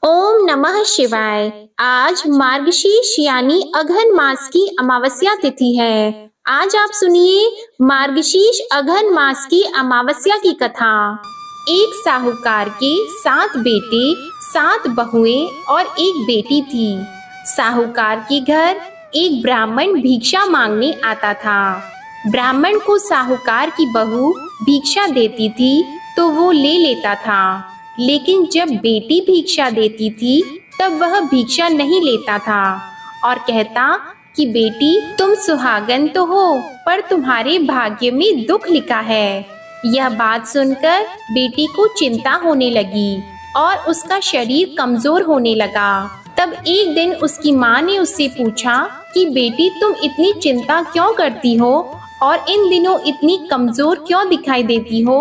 ओम नमः शिवाय। आज मार्गशीर्ष यानी अघन मास की अमावस्या तिथि है। आज आप सुनिए मार्गशीर्ष अघन मास की अमावस्या की कथा। एक साहूकार के 7 बेटे, 7 बहुएं और एक बेटी थी। साहूकार के घर एक ब्राह्मण भिक्षा मांगने आता था। ब्राह्मण को साहूकार की बहू भिक्षा देती थी तो वो ले लेता था, लेकिन जब बेटी भिक्षा देती थी तब वह भिक्षा नहीं लेता था और कहता कि बेटी, तुम सुहागन तो हो पर तुम्हारे भाग्य में दुख लिखा है। यह बात सुनकर बेटी को चिंता होने लगी और उसका शरीर कमजोर होने लगा। तब एक दिन उसकी माँ ने उससे पूछा कि बेटी, तुम इतनी चिंता क्यों करती हो और इन दिनों इतनी कमजोर क्यों दिखाई देती हो?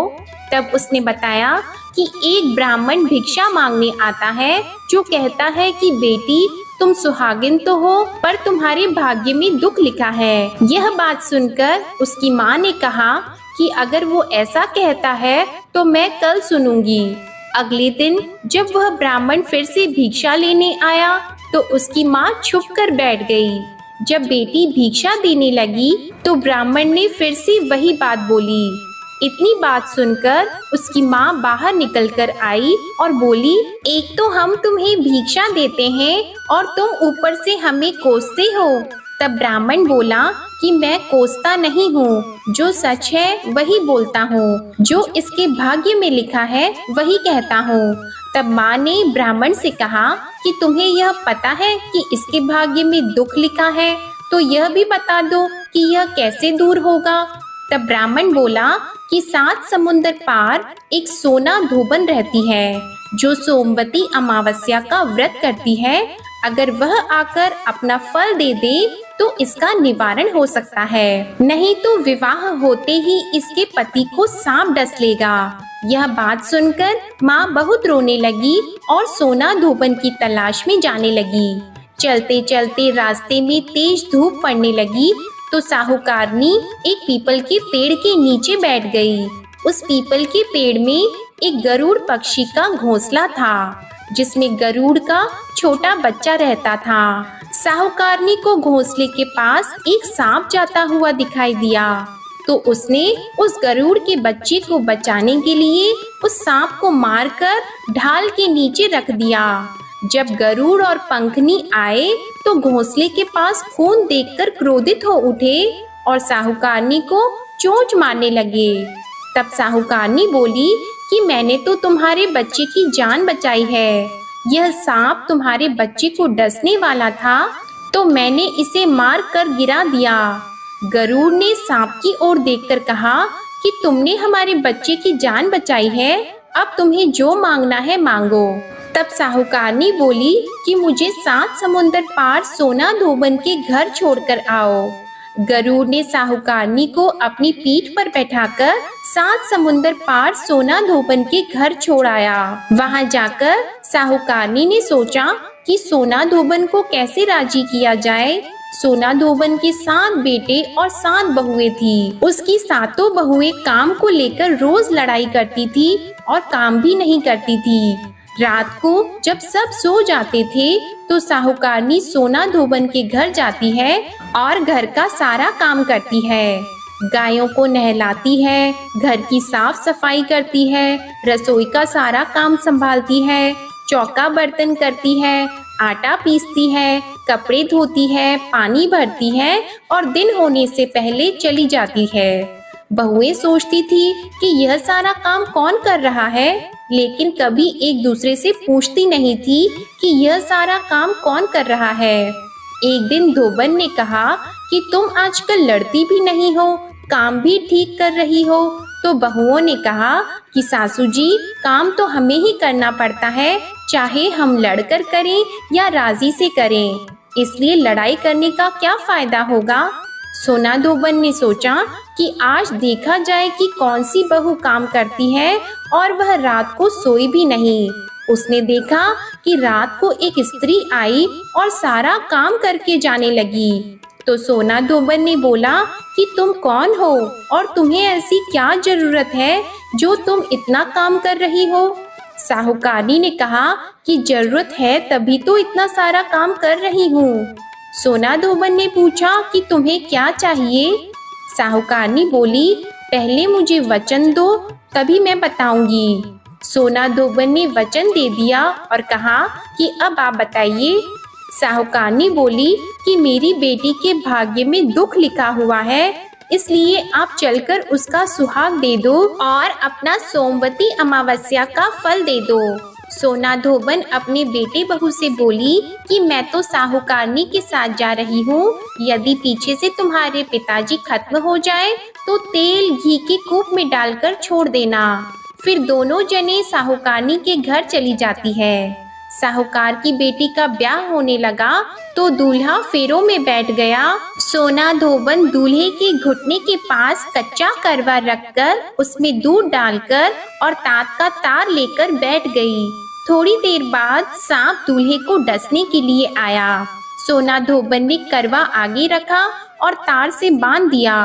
तब उसने बताया कि एक ब्राह्मण भिक्षा मांगने आता है जो कहता है कि बेटी, तुम सुहागिन तो हो पर तुम्हारे भाग्य में दुख लिखा है। यह बात सुनकर उसकी माँ ने कहा कि अगर वो ऐसा कहता है तो मैं कल सुनूंगी। अगले दिन जब वह ब्राह्मण फिर से भिक्षा लेने आया तो उसकी माँ छुप कर बैठ गई। जब बेटी भिक्षा देने लगी तो ब्राह्मण ने फिर से वही बात बोली। इतनी बात सुनकर उसकी माँ बाहर निकलकर आई और बोली, एक तो हम तुम्हें भिक्षा देते हैं और तुम ऊपर से हमें कोसते हो। तब ब्राह्मण बोला कि मैं कोसता नहीं हूँ, जो सच है वही बोलता हूँ, जो इसके भाग्य में लिखा है वही कहता हूँ। तब माँ ने ब्राह्मण से कहा कि तुम्हें यह पता है कि इसके भाग्य में दुख लिखा है, तो यह भी बता दो कि यह कैसे दूर होगा। तब ब्राह्मण बोला कि 7 समुंदर पार एक सोना धोबन रहती है जो सोमवती अमावस्या का व्रत करती है। अगर वह आकर अपना फल दे दे तो इसका निवारण हो सकता है, नहीं तो विवाह होते ही इसके पति को सांप डस लेगा। यह बात सुनकर माँ बहुत रोने लगी और सोना धोबन की तलाश में जाने लगी। चलते चलते रास्ते में तेज धूप पड़ने लगी तो साहूकारनी एक पीपल के पेड़ के नीचे बैठ गई। उस पीपल के पेड़ में एक गरुड़ पक्षी का घोंसला था जिसमें गरुड़ का छोटा बच्चा रहता था। साहूकारनी को घोंसले के पास एक सांप जाता हुआ दिखाई दिया तो उसने उस गरुड़ के बच्चे को बचाने के लिए उस सांप को मारकर ढाल के नीचे रख दिया। जब गरुड़ और पंखनी आए तो घोंसले के पास खून देखकर क्रोधित हो उठे और साहूकारनी को चोंच मारने लगे। तब साहूकारनी बोली कि मैंने तो तुम्हारे बच्चे की जान बचाई है। यह सांप तुम्हारे बच्चे को डसने वाला था तो मैंने इसे मार कर गिरा दिया। गरुड़ ने सांप की ओर देखकर कहा कि तुमने हमारे बच्चे की जान बचाई है, अब तुम्हें जो मांगना है मांगो। तब साहूकारनी बोली कि मुझे 7 समुंदर पार सोना धोबन के घर छोड़कर आओ। गरुड़ ने साहूकारनी को अपनी पीठ पर बैठाकर 7 समुंदर पार सोना धोबन के घर छोड़ आया। वहां जाकर साहूकारनी ने सोचा कि सोना धोबन को कैसे राजी किया जाए। सोना धोबन के 7 बेटे और 7 बहुएं थी। उसकी 7 बहुएं काम को लेकर रोज लड़ाई करती थी और काम भी नहीं करती थी। रात को जब सब सो जाते थे तो साहूकारनी सोना धोबन के घर जाती है और घर का सारा काम करती है। गायों को नहलाती है, घर की साफ सफाई करती है, रसोई का सारा काम संभालती है, चौका बर्तन करती है, आटा पीसती है, कपड़े धोती है, पानी भरती है और दिन होने से पहले चली जाती है। बहुएं सोचती थी कि यह सारा काम कौन कर रहा है, लेकिन कभी एक दूसरे से पूछती नहीं थी कि यह सारा काम कौन कर रहा है। एक दिन धोबन ने कहा कि तुम आजकल लड़ती भी नहीं हो, काम भी ठीक कर रही हो। तो बहुओं ने कहा कि सासू जी, काम तो हमें ही करना पड़ता है, चाहे हम लड़कर करें या राजी से करें, इसलिए लड़ाई करने का क्या फायदा होगा। सोना धोबन ने सोचा कि आज देखा जाए कि कौन सी बहू काम करती है और वह रात को सोई भी नहीं। उसने देखा कि रात को एक स्त्री आई और सारा काम करके जाने लगी। तो सोना धोबन ने बोला कि तुम कौन हो और तुम्हें ऐसी क्या जरूरत है जो तुम इतना काम कर रही हो। साहूकारनी ने कहा कि जरूरत है तभी तो इतना सारा काम कर रही हूँ। सोना धोबन ने पूछा कि तुम्हें क्या चाहिए? साहूकारनी बोली, पहले मुझे वचन दो, तभी मैं बताऊंगी। सोना धोबन ने वचन दे दिया और कहा कि अब आप बताइए। साहूकारनी बोली कि मेरी बेटी के भाग्य में दुख लिखा हुआ है, इसलिए आप चलकर उसका सुहाग दे दो और अपना सोमवती अमावस्या का फल दे दो। सोना धोबन अपने बेटे बहू से बोली कि मैं तो साहूकारनी के साथ जा रही हूँ, यदि पीछे से तुम्हारे पिताजी खत्म हो जाए तो तेल घी के कूप में डालकर छोड़ देना। फिर दोनों जने साहूकारनी के घर चली जाती है। साहूकार की बेटी का ब्याह होने लगा तो दूल्हा फेरों में बैठ गया। सोना धोबन दूल्हे के घुटने के पास कच्चा करवा रखकर उसमें दूध डालकर और तात का तार लेकर बैठ गई। थोड़ी देर बाद सांप दूल्हे को डसने के लिए आया। सोना धोबन ने करवा आगे रखा और तार से बांध दिया,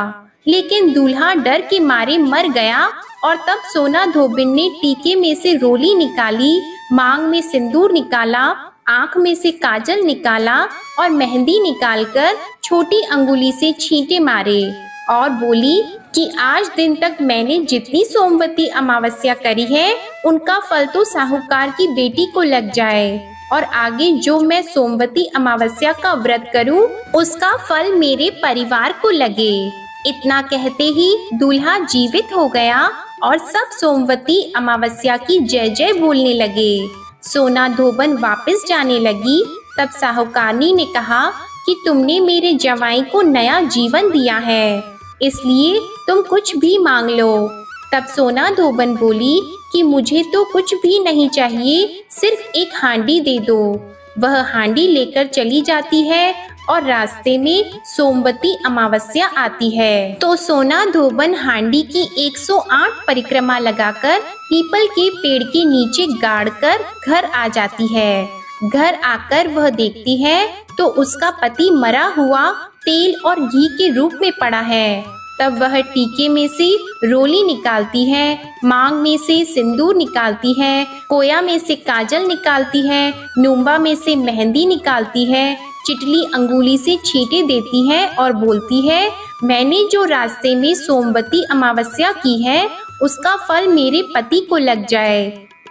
लेकिन दूल्हा डर के मारे मर गया। और तब सोना धोबन ने टीके में से रोली निकाली, मांग में सिंदूर निकाला, आंख में से काजल निकाला और मेहंदी निकालकर छोटी अंगुली से छींटे मारे और बोली कि आज दिन तक मैंने जितनी सोमवती अमावस्या करी है उनका फल तो साहूकार की बेटी को लग जाए, और आगे जो मैं सोमवती अमावस्या का व्रत करूं उसका फल मेरे परिवार को लगे। इतना कहते ही दूल्हा जीवित हो गया और सब सोमवती अमावस्या की जय जय बोलने लगे। सोना धोबन वापस जाने लगी। तब साहूकारनी ने कहा कि तुमने मेरे जवाई को नया जीवन दिया है, इसलिए तुम कुछ भी मांग लो। तब सोना धोबन बोली कि मुझे तो कुछ भी नहीं चाहिए, सिर्फ एक हांडी दे दो। वह हांडी लेकर चली जाती है और रास्ते में सोमवती अमावस्या आती है तो सोना धोबन हांडी की 108 परिक्रमा लगाकर पीपल के पेड़ के नीचे गाड़कर घर आ जाती है। घर आकर वह देखती है तो उसका पति मरा हुआ तेल और घी के रूप में पड़ा है। तब वह टीके में से रोली निकालती है, मांग में से सिंदूर निकालती है, कोया में से काजल निकालती है, नुम्बा में से मेहंदी निकालती है, चिटली अंगुली से छींटे देती है और बोलती है, मैंने जो रास्ते में सोमवती अमावस्या की है उसका फल मेरे पति को लग जाए।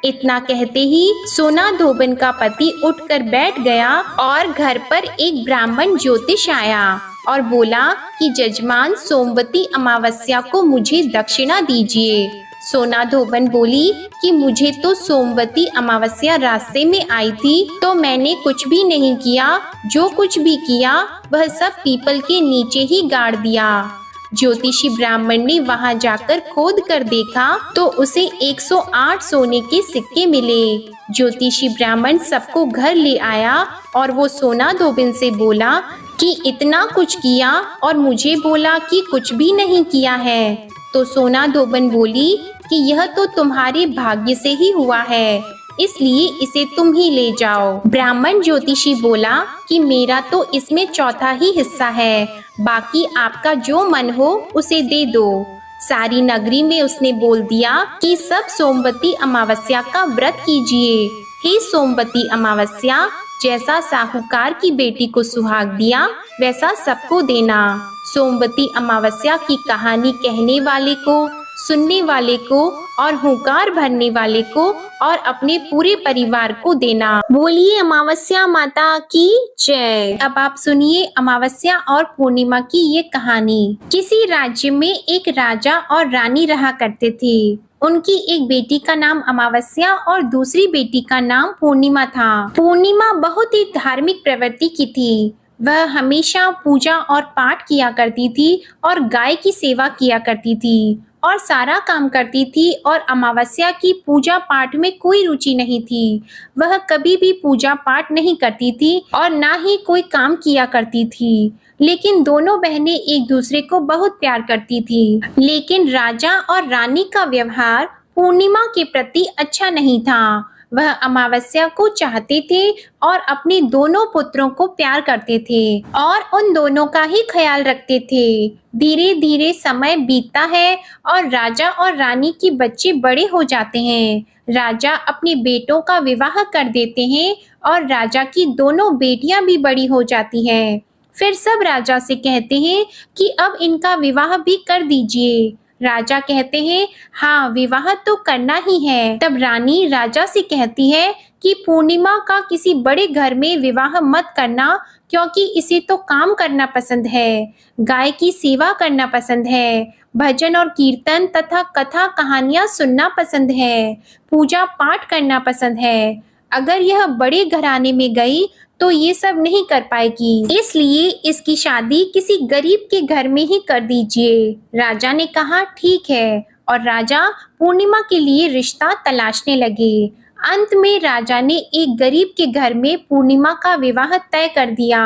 इतना कहते ही सोना धोबन का पति उठकर बैठ गया और घर पर एक ब्राह्मण ज्योतिष आया और बोला कि जजमान सोमवती अमावस्या को मुझे दक्षिणा दीजिए। सोना धोबन बोली कि मुझे तो सोमवती अमावस्या रास्ते में आई थी तो मैंने कुछ भी नहीं किया, जो कुछ भी किया वह सब पीपल के नीचे ही गाड़ दिया। ज्योतिषी ब्राह्मण ने वहां जाकर खोद कर देखा तो उसे 108 सोने के सिक्के मिले। ज्योतिषी ब्राह्मण सबको घर ले आया और वो सोना धोबन से बोला कि इतना कुछ किया और मुझे बोला कि कुछ भी नहीं किया है। तो सोना धोबन बोली कि यह तो तुम्हारे भाग्य से ही हुआ है, इसलिए इसे तुम ही ले जाओ। ब्राह्मण ज्योतिषी बोला कि मेरा तो इसमें चौथा ही हिस्सा है, बाकी आपका जो मन हो उसे दे दो। सारी नगरी में उसने बोल दिया कि सब सोमवती अमावस्या का व्रत कीजिए। हे सोमवती अमावस्या, जैसा साहूकार की बेटी को सुहाग दिया वैसा सबको देना। सोमवती अमावस्या की कहानी कहने वाले को, सुनने वाले को और हुंकार भरने वाले को और अपने पूरे परिवार को देना। बोलिए अमावस्या माता की जय। अब आप सुनिए अमावस्या और पूर्णिमा की ये कहानी। किसी राज्य में एक राजा और रानी रहा करते थे। उनकी एक बेटी का नाम अमावस्या और दूसरी बेटी का नाम पूर्णिमा था। पूर्णिमा बहुत ही धार्मिक प्रवृत्ति की थी। वह हमेशा पूजा और पाठ किया करती थी और गाय की सेवा किया करती थी और सारा काम करती थी, और अमावस्या की पूजा पाठ में कोई रुचि नहीं थी। वह कभी भी पूजा पाठ नहीं करती थी और ना ही कोई काम किया करती थी। लेकिन दोनों बहनें एक दूसरे को बहुत प्यार करती थी। लेकिन राजा और रानी का व्यवहार पूर्णिमा के प्रति अच्छा नहीं था। वह अमावस्या को चाहते थे और अपने दोनों पुत्रों को प्यार करते थे और उन दोनों का ही ख्याल रखते थे। धीरे धीरे समय बीतता है और राजा और रानी के बच्चे बड़े हो जाते हैं। राजा अपने बेटों का विवाह कर देते हैं और राजा की दोनों बेटियां भी बड़ी हो जाती हैं। फिर सब राजा से कहते हैं कि अब इनका विवाह भी कर दीजिए। राजा कहते हैं, हाँ, विवाह तो करना ही है। तब रानी राजा से कहती है कि पूर्णिमा का किसी बड़े घर में विवाह मत करना, क्योंकि इसे तो काम करना पसंद है, गाय की सेवा करना पसंद है, भजन और कीर्तन तथा कथा कहानियां सुनना पसंद है, पूजा पाठ करना पसंद है। अगर यह बड़े घराने में गई तो ये सब नहीं कर पाएगी, इसलिए इसकी शादी किसी गरीब के घर में ही कर दीजिए। राजा ने कहा ठीक है, और राजा पूर्णिमा के लिए रिश्ता तलाशने लगे। अंत में राजा ने एक गरीब के घर में पूर्णिमा का विवाह तय कर दिया।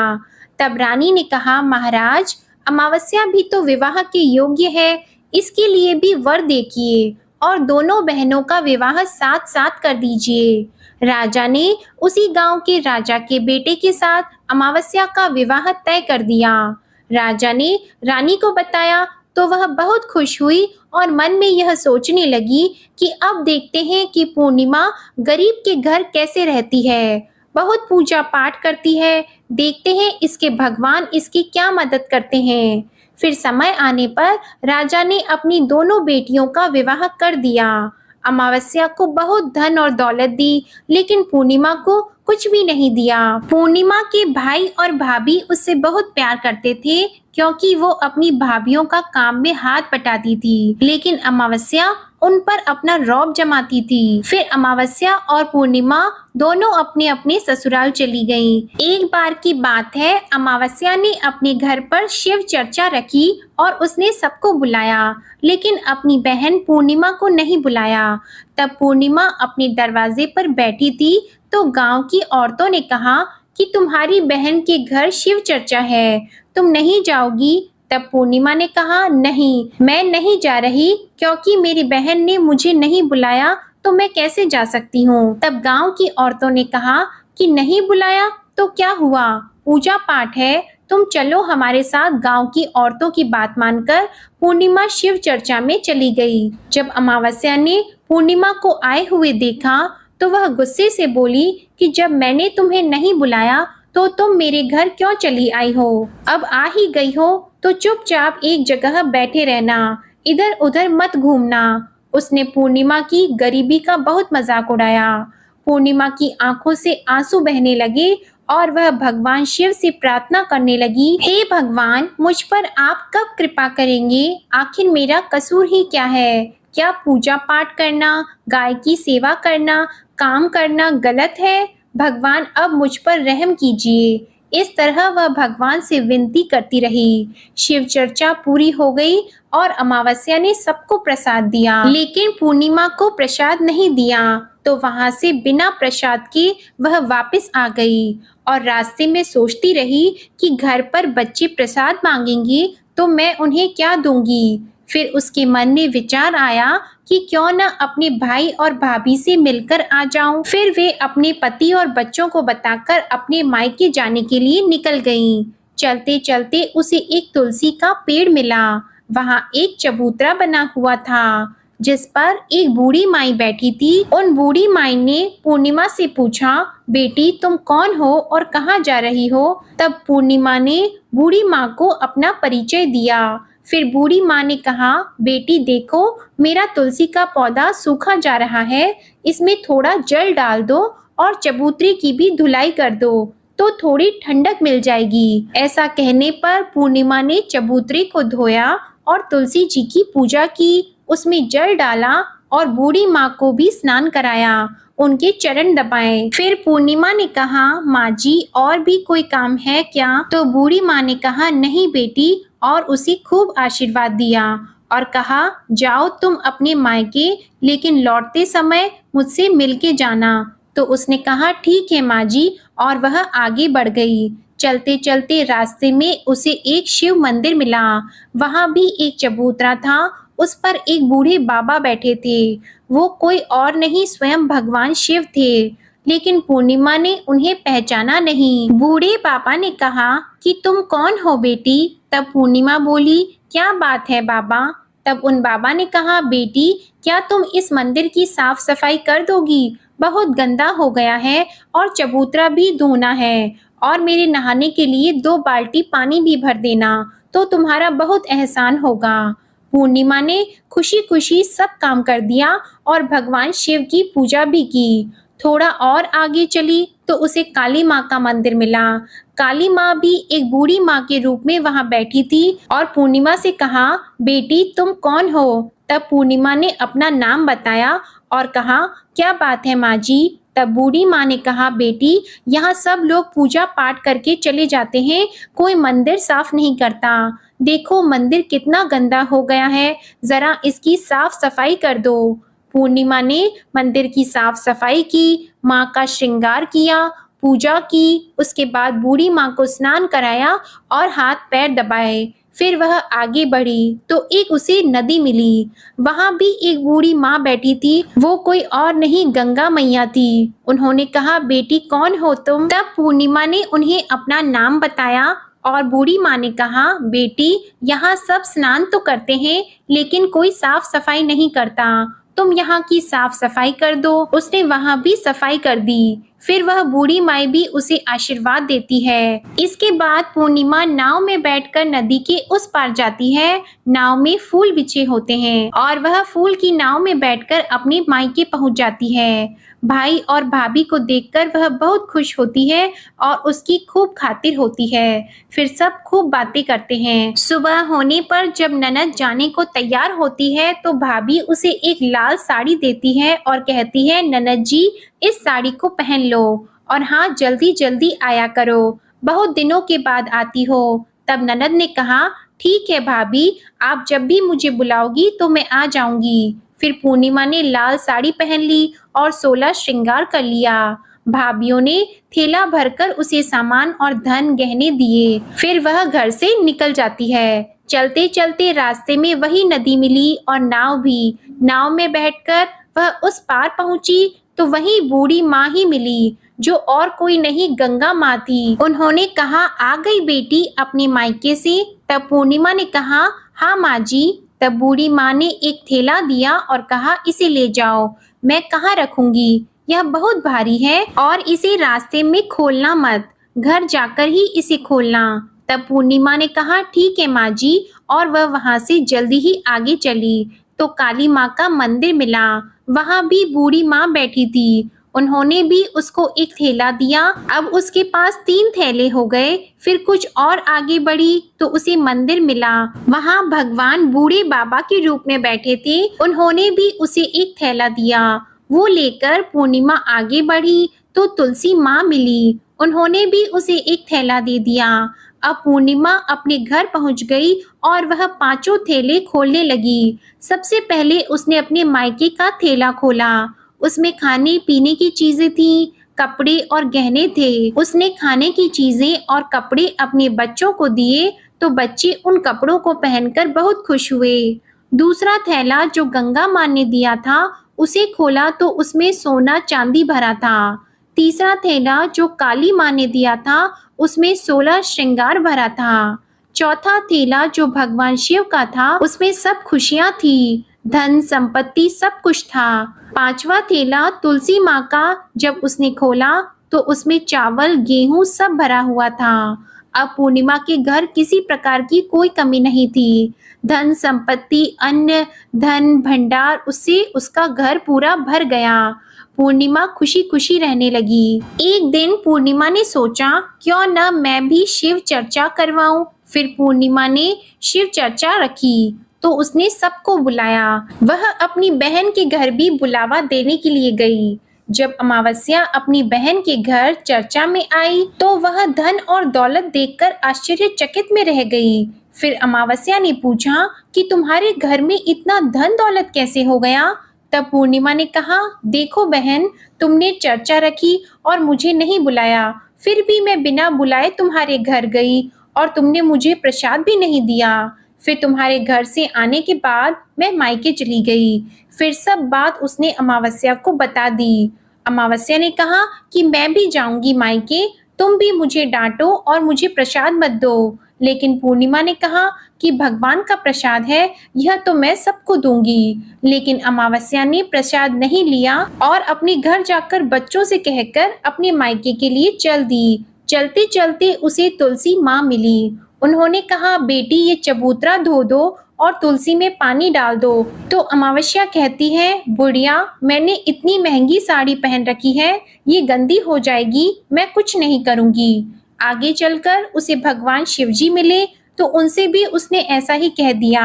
तब रानी ने कहा, महाराज, अमावस्या भी तो विवाह के योग्य है, इसके लिए भी वर देखिए और दोनों बहनों का विवाह साथ साथ कर दीजिए। राजा ने उसी गांव के राजा के बेटे के साथ अमावस्या का विवाह तय कर दिया। राजा ने रानी को बताया तो वह बहुत खुश हुई और मन में यह सोचने लगी कि अब देखते हैं कि पूर्णिमा गरीब के घर कैसे रहती है, बहुत पूजा पाठ करती है, देखते हैं इसके भगवान इसकी क्या मदद करते हैं। फिर समय आने पर राजा ने अपनी दोनों बेटियों का विवाह कर दिया। अमावस्या को बहुत धन और दौलत दी, लेकिन पूर्णिमा को कुछ भी नहीं दिया। पूर्णिमा के भाई और भाभी उससे बहुत प्यार करते थे, क्योंकि वो अपनी भाभीयों का काम में हाथ बटाती थी, लेकिन अमावस्या उन पर अपना रौब जमाती थी। फिर अमावस्या और पूर्णिमा दोनों अपने अपने ससुराल चली गईं। एक बार की बात है, अमावस्या ने अपने घर पर शिव चर्चा रखी और उसने सबको बुलाया, लेकिन अपनी बहन पूर्णिमा को नहीं बुलाया। तब पूर्णिमा अपने दरवाजे पर बैठी थी तो गांव की औरतों ने कहा कि तुम्हारी बहन के घर शिव चर्चा है, तुम नहीं जाओगी? तब पूर्णिमा ने कहा, नहीं, मैं नहीं जा रही, क्योंकि मेरी बहन ने मुझे नहीं बुलाया तो मैं कैसे जा सकती हूँ। तब गांव की औरतों ने कहा कि नहीं बुलाया तो क्या हुआ, पूजा पाठ है, तुम चलो हमारे साथ। गांव की औरतों की बात मानकर पूर्णिमा शिव चर्चा में चली गई। जब अमावस्या ने पूर्णिमा को आए हुए देखा तो वह गुस्से से बोली कि जब मैंने तुम्हें नहीं बुलाया तो तुम मेरे घर क्यों चली आई हो? अब आ ही गई हो तो चुपचाप एक जगह बैठे रहना, इधर उधर मत घूमना। उसने पूर्णिमा की गरीबी का बहुत मजाक उड़ाया। पूर्णिमा की आंखों से आंसू बहने लगे और वह भगवान शिव से प्रार्थना करने लगी, हे भगवान, मुझ पर आप कब कृपा करेंगे? आखिर मेरा कसूर ही क्या है? क्या पूजा पाठ करना, गाय की सेवा करना, काम करना गलत है? भगवान अब मुझ पर रहम कीजिए। इस तरह वह भगवान से विनती करती रही। शिव चर्चा पूरी हो गई और अमावस्या ने सबको प्रसाद दिया, लेकिन पूर्णिमा को प्रसाद नहीं दिया, तो वहां से बिना प्रसाद के वह वापस आ गई और रास्ते में सोचती रही कि घर पर बच्चे प्रसाद मांगेंगे तो मैं उन्हें क्या दूंगी। फिर उसके मन में विचार आया कि क्यों न अपने भाई और भाभी से मिलकर आ जाऊं। फिर वे अपने पति और बच्चों को बताकर अपने मायके जाने के लिए निकल गईं। चलते चलते उसे एक तुलसी का पेड़ मिला। वहां एक चबूतरा बना हुआ था, जिस पर एक बूढ़ी माई बैठी थी। उन बूढ़ी माई ने पूर्णिमा से पूछा, बेटी, तुम कौन हो और कहाँ जा रही हो? तब पूर्णिमा ने बूढ़ी माँ को अपना परिचय दिया। फिर बूढ़ी माँ ने कहा, बेटी देखो, मेरा तुलसी का पौधा सूखा जा रहा है, इसमें थोड़ा जल डाल दो और चबूतरे की भी धुलाई कर दो तो थोड़ी ठंडक मिल जाएगी। ऐसा कहने पर पूर्णिमा ने चबूतरे को धोया और तुलसी जी की पूजा की, उसमें जल डाला और बूढ़ी माँ को भी स्नान कराया, उनके चरण दबाए। फिर पूर्णिमा ने कहा, माँ जी, और भी कोई काम है क्या? तो बूढ़ी माँ ने कहा, नहीं बेटी, और उसे खूब आशीर्वाद दिया और कहा, जाओ तुम अपने मायके, लेकिन लौटते समय मुझसे मिलके जाना। तो उसने कहा, ठीक है माँ जी, और वह आगे बढ़ गई। चलते चलते रास्ते में उसे एक शिव मंदिर मिला। वहां भी एक चबूतरा था, उस पर एक बूढ़े बाबा बैठे थे। वो कोई और नहीं स्वयं भगवान शिव थे। लेकिन पूर्णिमा ने उन्हें पहचाना नहीं। बूढ़े पापा ने कहा कि तुम कौन हो बेटी? तब पूर्णिमा बोली, क्या बात है बाबा? तब उन बाबा ने कहा, बेटी क्या तुम इस मंदिर की साफ सफाई कर दोगी? बहुत गंदा हो गया है और चबूतरा भी धोना है, और मेरे नहाने के लिए 2 बाल्टी पानी भी भर देना, तो तुम्हारा बहुत एहसान होगा। पूर्णिमा ने खुशी खुशी सब काम कर दिया और भगवान शिव की पूजा भी की। थोड़ा और आगे चली तो उसे काली माँ का मंदिर मिला। काली माँ भी एक बूढ़ी माँ के रूप में वहां बैठी थी और पूर्णिमा से कहा, बेटी तुम कौन हो? तब पूर्णिमा ने अपना नाम बताया और कहा, क्या बात है माँ जी? तब बूढ़ी माँ ने कहा, बेटी यहाँ सब लोग पूजा पाठ करके चले जाते हैं, कोई मंदिर साफ नहीं करता। देखो मंदिर कितना गंदा हो गया है, जरा इसकी साफ सफाई कर दो। पूर्णिमा ने मंदिर की साफ सफाई की, माँ का श्रृंगार किया, पूजा की। उसके बाद बूढ़ी माँ को स्नान कराया और हाथ पैर दबाए। फिर वह आगे बढ़ी तो एक उसे नदी मिली। वहां भी एक बूढ़ी माँ बैठी थी। वो कोई और नहीं गंगा मैया थी। उन्होंने कहा, बेटी कौन हो तुम? तब पूर्णिमा ने उन्हें अपना नाम बताया और बूढ़ी माँ ने कहा, बेटी यहाँ सब स्नान तो करते हैं लेकिन कोई साफ सफाई नहीं करता, तुम यहाँ की साफ सफाई कर दो। उसने वहां भी सफाई कर दी। फिर वह बूढ़ी माई भी उसे आशीर्वाद देती है। इसके बाद पूर्णिमा नाव में बैठकर नदी के उस पार जाती है। नाव में फूल बिछे होते हैं और वह फूल की नाव में बैठकर अपने मायके पहुंच जाती है। भाई और भाभी को देखकर वह बहुत खुश होती है और उसकी खूब खातिर होती है। फिर सब खूब बातें करते हैं। सुबह होने पर जब ननद जाने को तैयार होती है तो भाभी उसे एक लाल साड़ी देती है और कहती है, ननद जी इस साड़ी को पहन लो और हाँ जल्दी जल्दी आया करो, बहुत दिनों के बाद आती हो। तब ननद ने कहा, ठीक है भाभी, आप जब भी मुझे बुलाओगी तो मैं आ जाऊंगी। फिर पूर्णिमा ने लाल साड़ी पहन ली और 16 श्रृंगार कर लिया। भाभीियों ने थैला भरकर उसे सामान और धन गहने दिए। फिर वह घर से निकल जाती है। चलते चलते रास्ते में वही नदी मिली और नाव भी। नाव में बैठकर वह उस पार पहुंची तो वही बूढ़ी माँ ही मिली, जो और कोई नहीं गंगा माँ थी। उन्होंने कहा, आ गई बेटी अपने मायके से? तब पूर्णिमा ने कहा, हाँ माँ जी। तब बूढ़ी माँ ने एक थैला दिया और कहा, इसे ले जाओ। मैं कहाँ रखूंगी, यह बहुत भारी है और इसे रास्ते में खोलना मत, घर जाकर ही इसे खोलना। तब पूर्णिमा ने कहा, ठीक है माँ जी, और वह वहां से जल्दी ही आगे चली तो काली माँ का मंदिर मिला। वहां भी बूढ़ी माँ बैठी थी। उन्होंने भी उसको एक थैला दिया। अब उसके पास 3 थैले हो गए। फिर कुछ और आगे बढ़ी तो उसे मंदिर मिला। वहां भगवान बूढ़े बाबा के रूप में बैठे थे। उन्होंने भी उसे एक थैला दिया। वो लेकर पूर्णिमा आगे बढ़ी तो तुलसी माँ मिली। उन्होंने भी उसे एक थैला दे दिया। अब पूर्णिमा अपने घर पहुंच गई और वह 5 थैले खोलने लगी। सबसे पहले उसने अपने मायके का थैला खोला। उसमें खाने पीने की चीजें थी, कपड़े और गहने थे। उसने खाने की चीजें और कपड़े अपने बच्चों को दिए तो बच्चे उन कपड़ों को पहनकर बहुत खुश हुए। दूसरा थैला जो गंगा माँ ने दिया था उसे खोला तो उसमें सोना चांदी भरा था। तीसरा थैला जो काली माँ ने दिया था उसमें 16 श्रृंगार भरा था। चौथा थैला जो भगवान शिव का था उसमें सब खुशियां थी, धन संपत्ति सब कुछ था। 5वां थैला तुलसी माँ का जब उसने खोला तो उसमें चावल गेहूं सब भरा हुआ था। अब पूर्णिमा के घर किसी प्रकार की कोई कमी नहीं थी। धन संपत्ति अन्न धन भंडार उससे उसका घर पूरा भर गया। पूर्णिमा खुशी खुशी रहने लगी। एक दिन पूर्णिमा ने सोचा, क्यों न मैं भी शिव चर्चा करवाऊं। फिर पूर्णिमा ने शिव चर्चा रखी तो उसने सबको बुलाया। वह अपनी बहन के घर भी बुलावा देने के लिए गई। जब अमावस्या अपनी बहन के घर चर्चा में आई तो वह धन और दौलत देखकर आश्चर्यचकित में रह गई। फिर अमावस्या ने पूछा कि तुम्हारे घर में इतना धन दौलत कैसे हो गया। तब पूर्णिमा ने कहा, देखो बहन, तुमने चर्चा रखी और मुझे नहीं बुलाया, फिर भी मैं बिना बुलाए तुम्हारे घर गई और तुमने मुझे प्रसाद भी नहीं दिया। फिर तुम्हारे घर से आने के बाद मैं मायके चली गई। फिर सब बात उसने अमावस्या को बता दी। अमावस्या ने कहा कि मैं भी जाऊंगी मायके, तुम भी मुझे डांटो और मुझे प्रसाद मत दो। लेकिन पूर्णिमा ने कहा कि भगवान का प्रसाद है, यह तो मैं सबको दूंगी। लेकिन अमावस्या ने प्रसाद नहीं लिया और अपने घर जाकर बच्चों से कहकर अपने मायके के लिए चल दी। चलते चलते उसे तुलसी माँ मिली। उन्होंने कहा, बेटी ये चबूतरा धो दो और तुलसी में पानी डाल दो। तो अमावस्या कहती है, बुढ़िया मैंने इतनी महंगी साड़ी पहन रखी है, ये गंदी हो जाएगी, मैं कुछ नहीं करूंगी। आगे चलकर उसे भगवान शिव जी मिले तो उनसे भी उसने ऐसा ही कह दिया।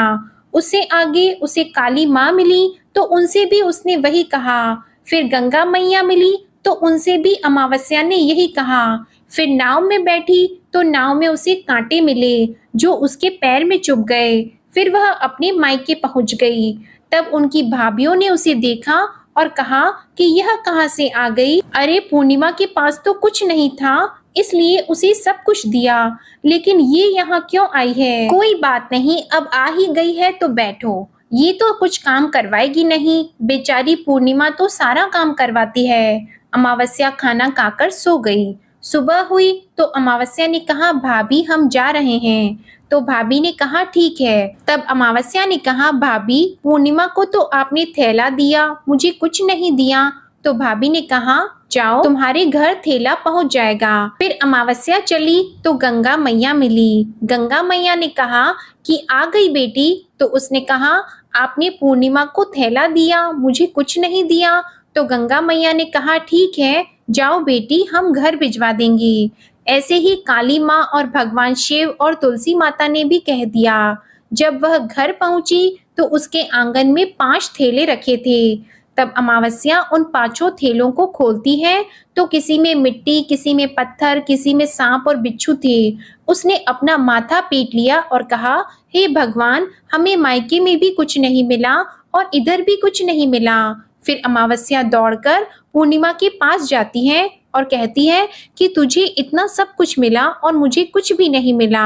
उससे आगे उसे काली माँ मिली तो उनसे भी उसने वही कहा। फिर गंगा मैया मिली तो उनसे भी अमावस्या ने यही कहा। फिर नाव में बैठी तो नाव में उसे कांटे मिले जो उसके पैर में चुभ गए। फिर वह अपने मायके पहुंच गई। तब उनकी भाभीियों ने उसे देखा और कहा कि यह कहाँ से आ गई? अरे पूर्णिमा के पास तो कुछ नहीं था, इसलिए उसे सब कुछ दिया, लेकिन ये यहाँ क्यों आई है? कोई बात नहीं, अब आ ही गई है तो बैठो, ये तो कुछ काम करवाएगी नहीं। बेचारी पूर्णिमा तो सारा काम करवाती है। अमावस्या खाना खाकर सो गई। सुबह हुई तो अमावस्या ने कहा, भाभी हम जा रहे हैं। तो भाभी ने कहा ठीक है। तब अमावस्या ने कहा, भाभी पूर्णिमा को तो आपने थैला दिया, मुझे कुछ नहीं दिया। तो भाभी ने कहा, जाओ तुम्हारे घर थैला पहुंच जाएगा। फिर अमावस्या चली तो गंगा मैया मिली। गंगा मैया ने कहा कि आ गई बेटी। तो उसने कहा, आपने पूर्णिमा को थैला दिया, मुझे कुछ नहीं दिया। तो गंगा मैया ने कहा, ठीक है जाओ बेटी, हम घर भिजवा देंगे। ऐसे ही काली माँ और भगवान शिव और तुलसी माता ने भी कह दिया। जब वह घर पहुंची तो उसके आंगन में 5 थैले रखे थे। तब अमावस्या उन 5 थैलों को खोलती है तो किसी में मिट्टी, किसी में पत्थर, किसी में सांप और बिच्छू थे। उसने अपना माथा पीट लिया और कहा, हे भगवान, हमें मायके में भी कुछ नहीं मिला और इधर भी कुछ नहीं मिला। फिर अमावस्या दौड़कर पूर्णिमा के पास जाती है और कहती है कि तुझे इतना सब कुछ मिला और मुझे कुछ भी नहीं मिला।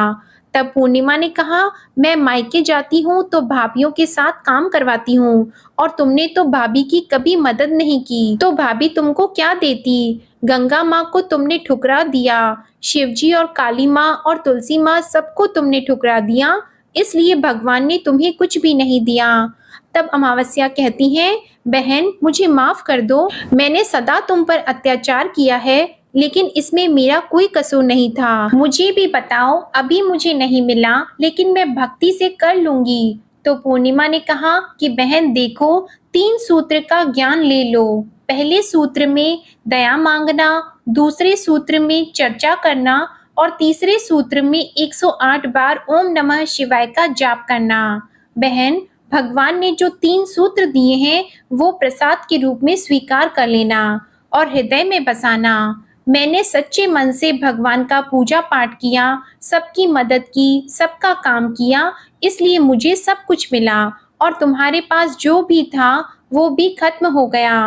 तब पूर्णिमा ने कहा, मैं मायके जाती हूँ तो भाभीियों के साथ काम करवाती हूँ और तुमने तो भाभी की कभी मदद नहीं की, तो भाभी तुमको क्या देती? गंगा माँ को तुमने ठुकरा दिया, शिवजी और काली माँ और तुलसी माँ सबको तुमने ठुकरा दिया, इसलिए भगवान ने तुम्हें कुछ भी नहीं दिया। तब अमावस्या कहती है, बहन मुझे माफ कर दो, मैंने सदा तुम पर अत्याचार किया है, लेकिन इसमें मेरा कोई कसूर नहीं था। मुझे भी बताओ, अभी मुझे नहीं मिला लेकिन मैं भक्ति से कर लूंगी। तो पूर्णिमा ने कहा कि बहन देखो, 3 सूत्र का ज्ञान ले लो। पहले सूत्र में दया मांगना, दूसरे सूत्र में चर्चा करना और तीसरे सूत्र में 108 बार ओम नमः शिवाय का जाप करना। बहन भगवान ने जो 3 सूत्र दिए हैं वो प्रसाद के रूप में स्वीकार कर लेना और हृदय में बसाना। मैंने सच्चे मन से भगवान का पूजा पाठ किया, सबकी मदद की, सबका काम किया, इसलिए मुझे सब कुछ मिला और तुम्हारे पास जो भी था वो भी खत्म हो गया।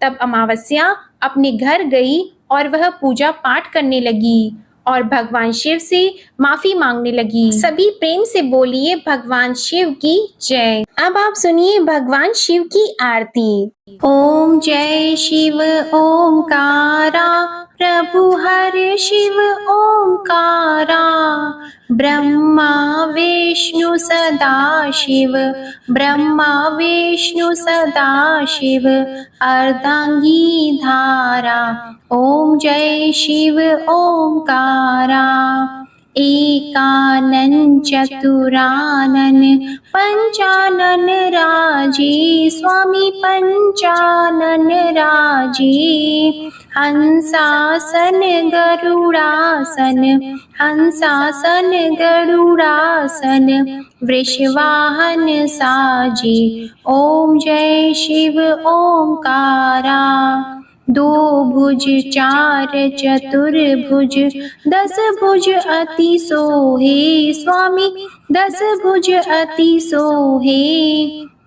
तब अमावस्या अपने घर गई और वह पूजा पाठ करने लगी और भगवान शिव से माफी मांगने लगी। सभी प्रेम से बोलिए भगवान शिव की जय। अब आप सुनिए भगवान शिव की आरती। ओम जय शिव ओमकारा, प्रभु हर शिव ओमकारा। ब्रह्मा विष्णु सदा शिव, ब्रह्मा विष्णु सदा शिव, अर्धांगी धारा। ओम जय शिव ओमकारा। एकानन चतुरानन पंचानन राजे, स्वामी पंचानन राजे। हंसासन गरुड़ासन, हंसासन गरुड़ासन, वृषवाहन साजे। ओम जय शिव ओमकारा। 2 भुज 4 चतुर्भुज, 10 भुज अति सोहे, स्वामी 10 भुज अति सोहे।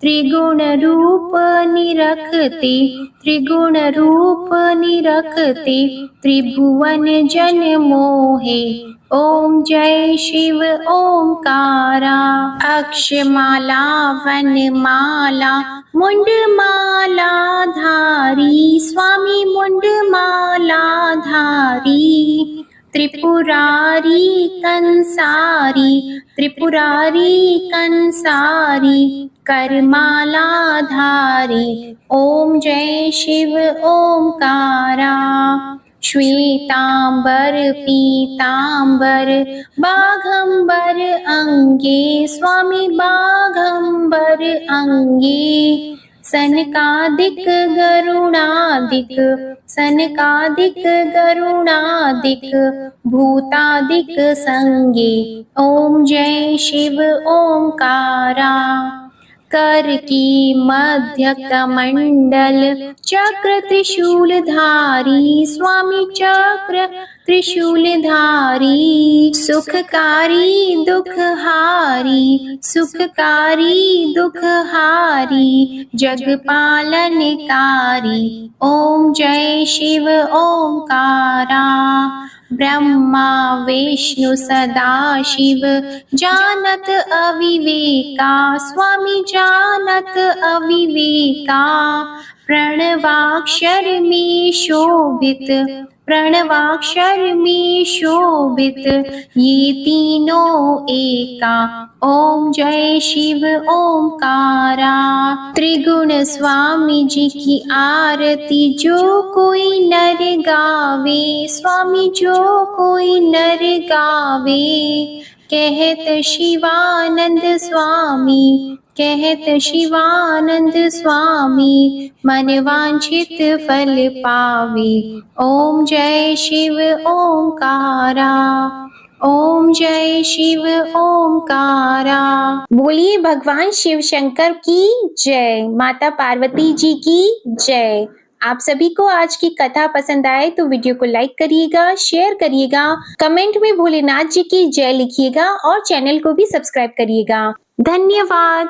त्रिगुण रूप निरखते, त्रिगुण रूप निरखते, त्रिभुवन जन मोहे। ओम जय शिव ओंकारा। अक्षमाला वनमाला मुंडमाला धारी, स्वामी मुंडमाला धारी। त्रिपुरारी कंसारी, त्रिपुरारी कंसारी, करमाला धारी। ओम जय शिव ओंकारा। श्वेतांबर पीतांबर बाघंबर अंगे, स्वामी बाघंबर अंगे। सनकादिक गरुणादिक, सनकादिक गरुणादिक, भूतादिक संगे। ओम जय शिव ओंकारा। कर की मध्य कमंडल चक्र त्रिशूलधारी, स्वामी चक्र त्रिशूलधारी। सुखकारी दुखहारी, सुखकारी दुखहारी, जगपालनकारी। ओम जय शिव ओंकारा। ब्रह्मा विष्णु सदाशिव जानत अविवेका, स्वामी जानत अविवेका। प्रणवाक्षर में शोभित, प्रणवाक्षर में शोभित, ये तीनों एका। ओम जय शिव ओंकारा। त्रिगुण स्वामी जी की आरती जो कोई नर गावे, स्वामी जो कोई नर गावे। कहत शिवानंद स्वामी, कहत शिवानंद स्वामी, मन वांछित फल पावे। ओम जय शिव ओंकारा। ओम जय शिव ओंकारा। बोलिए भगवान शिव शंकर की जय, माता पार्वती जी की जय। आप सभी को आज की कथा पसंद आए तो वीडियो को लाइक करिएगा, शेयर करिएगा, कमेंट में भोलेनाथ जी की जय लिखिएगा और चैनल को भी सब्सक्राइब करिएगा। धन्यवाद।